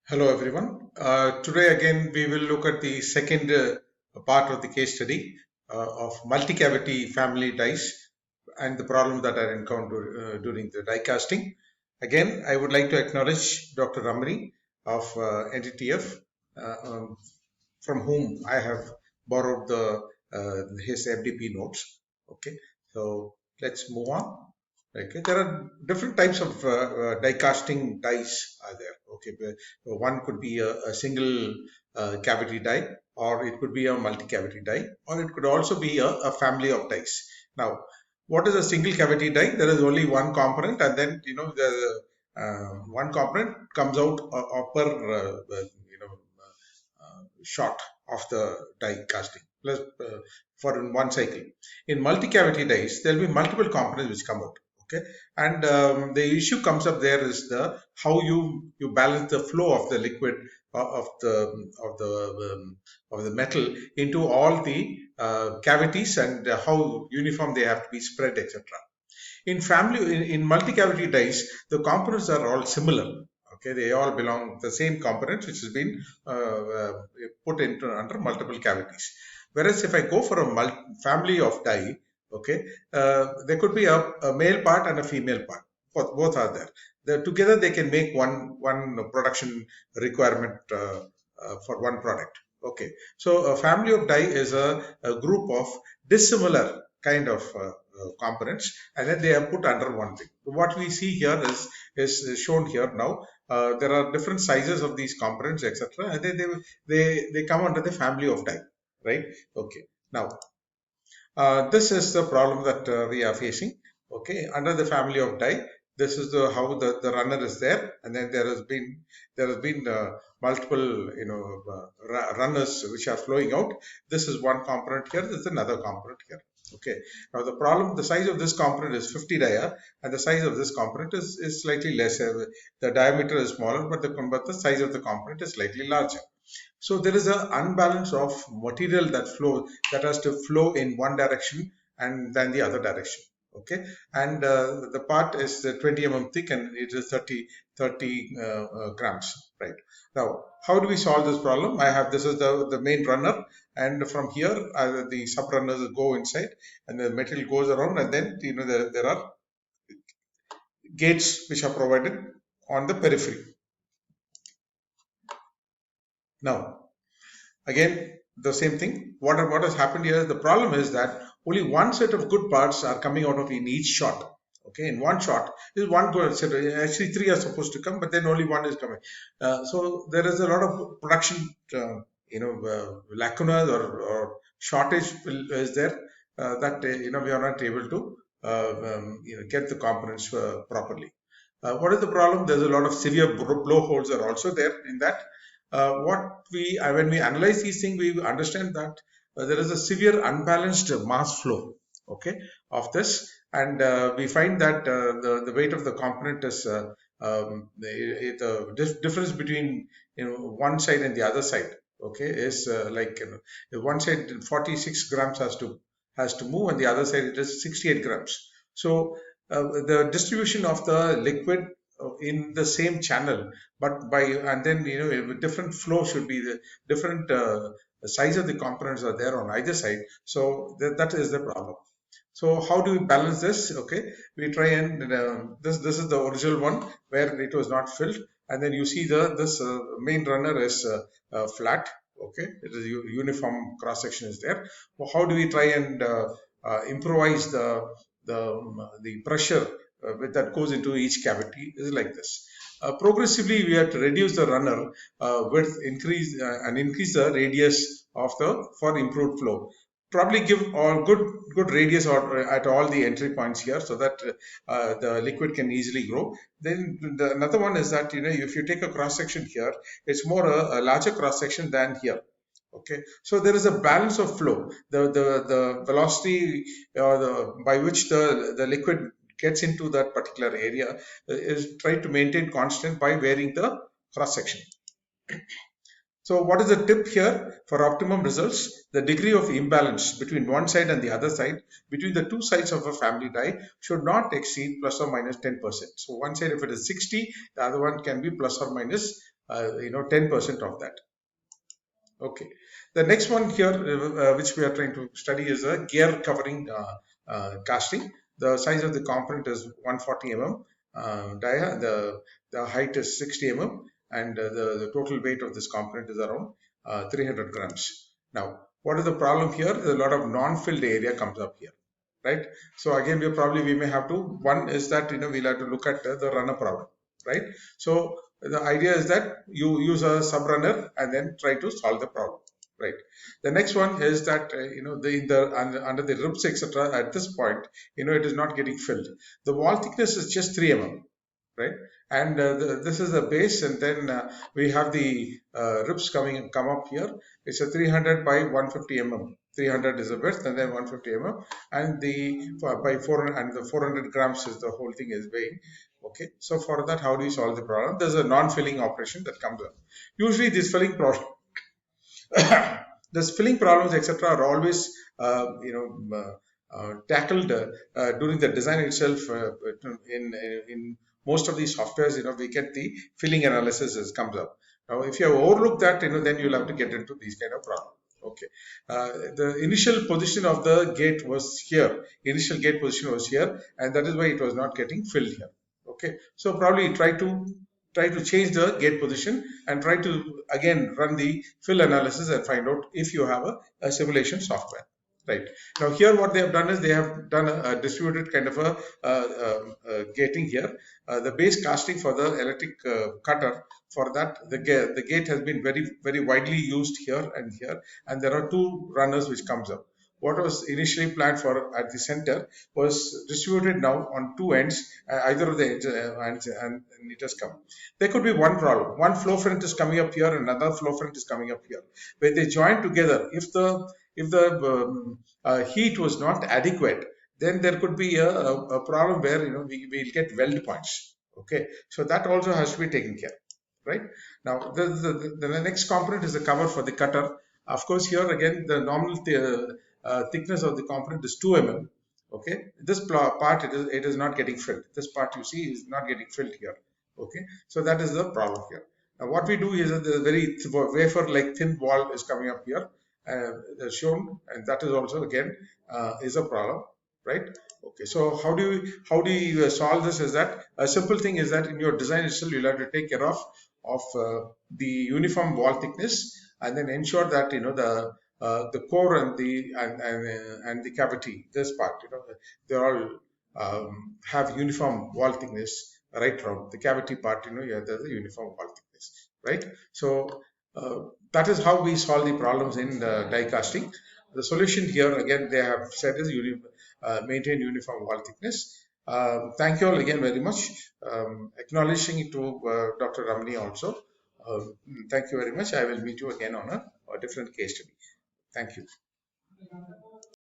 Hello everyone. Today again we will look at the second part of the case study of multi-cavity family dies and the problem that are encountered during the die casting. Again, I would like to acknowledge Dr. Ramani of NTTF, from whom I have borrowed his FDP notes. Okay, so let's move on. Okay, there are different types of die casting dies are there. Okay, one could be a single cavity die, or it could be a multi-cavity die, or it could also be a family of dies. Now, what is a single cavity die? There is only one component, and then the one component comes out per shot of the die casting plus for in one cycle. In multi-cavity dies, there will be multiple components which come out. Okay, and the issue comes up there is the how you balance the flow of the liquid of the metal into all the cavities and how uniform they have to be spread, etc. In multi-cavity dies, the components are all similar. Okay, they all belong the same components which has been put into under multiple cavities. Whereas if I go for a family of die, okay, there could be a male part and a female part. Both are there. Together they can make one production requirement for one product. Okay, so a family of die is a group of dissimilar kind of components, and then they are put under one thing. What we see here is shown here now. There are different sizes of these components, etc., and then they come under the family of die, right? Okay. Now, this is the problem that we are facing. Okay, under the family of die, this is the how the runner is there, and then there has been multiple runners which are flowing out. This is one component here. This is another component here. Okay. Now the problem, the size of this component is 50 dia, and the size of this component is slightly lesser. The diameter is smaller, but the size of the component is slightly larger. So there is an unbalance of material that has to flow in one direction and then the other direction. Okay, and the part is 20 mm thick and it is 30 grams. Right. Now, how do we solve this problem? This is the main runner, and from here the sub runners go inside, and the material goes around, and then there are gates which are provided on the periphery. Now, again, the same thing. What has happened here? The problem is that only one set of good parts are coming out of in each shot. Okay, in one shot, is one good set. Actually, three are supposed to come, but then only one is coming. So there is a lot of production, lacunas or shortage is there that we are not able to get the components properly. What is the problem? There's a lot of severe blowholes are also there in that. When we analyze these things, we understand that there is a severe unbalanced mass flow, okay, of this, and we find that the weight of the component is the difference between one side and the other side, okay, is one side 46 grams has to move, and the other side it is 68 grams. So the distribution of the liquid in the same channel, but and then different flow should be the different size of the components are there on either side. So that is the problem. So how do we balance this? Okay, we try and this is the original one where it was not filled, and then you see this main runner is flat. Okay, it is uniform cross section is there. Well, how do we try and improvise the pressure that goes into each cavity is like this. Progressively, we have to reduce the runner width, increase the radius for improved flow. Probably give all good radius at all the entry points here, so that the liquid can easily grow. Then another one is that if you take a cross section here, it's more a larger cross section than here. Okay, so there is a balance of flow. The velocity by which the liquid gets into that particular area is tried to maintain constant by varying the cross section. So what is the tip here for optimum results? The degree of imbalance between one side and the other side, between the two sides of a family die, should not exceed plus or minus 10%. So one side, if it is 60, the other one can be plus or minus 10% of that. Okay. The next one here, which we are trying to study, is a gear covering casting. The size of the component is 140 mm dia. The height is 60 mm, and the total weight of this component is around 300 grams. Now, what is the problem here? A lot of non-filled area comes up here, right? So again, we may have to. One is that we'll have to look at the runner problem, right? So the idea is that you use a subrunner and then try to solve the problem, right? The next one is that under the ribs etc. At this point, it is not getting filled. The wall thickness is just 3 mm, right? And this is the base, and then we have the ribs come up here. It's a 300 by 150 mm. 300 is the width, and then 150 mm, and by 400, and the 400 grams is the whole thing is weighing. Okay, so for that, how do you solve the problem? There's a non-filling operation that comes up. Usually, this filling problem, this filling problems, etc., are always tackled during the design itself. In most of these softwares, we get the filling analysis as comes up. Now, if you have overlooked that, then you'll have to get into these kind of problems. Okay, the initial position of the gate was here. Initial gate position was here, and that is why it was not getting filled here. Okay, so probably try to change the gate position and try to again run the fill analysis and find out if you have a simulation software. Right. Now here what they have done is they have done a distributed kind of a gating here. The base casting for the electric cutter, for that the gate has been very widely used here and here, and there are two runners which comes up. What was initially planned for at the center was distributed now on two ends, either of the ends, and it has come. There could be one problem. One flow front is coming up here, and another flow front is coming up here. When they join together, if the heat was not adequate, then there could be a problem where we will get weld points. Okay, so that also has to be taken care. Right now, the next component is the cover for the cutter. Of course, here again the normal thickness of the component is 2 mm. Okay, this part it is not getting filled. This part you see is not getting filled here. Okay, so that is the problem here. Now what we do is that the very wafer like thin wall is coming up here, shown, and that is also again is a problem, right? Okay, so how do you solve this? Is that a simple thing is that in your design itself you'll have to take care of the uniform wall thickness, and then ensure that the core and the cavity, this part, they all have uniform wall thickness right around the cavity part. You have the uniform wall thickness, right? So that is how we solve the problems in die casting. The solution here again they have said is maintain uniform wall thickness. Thank you all again very much. Acknowledging it to Dr. Ramani also. Thank you very much. I will meet you again on a different case study. Thank you.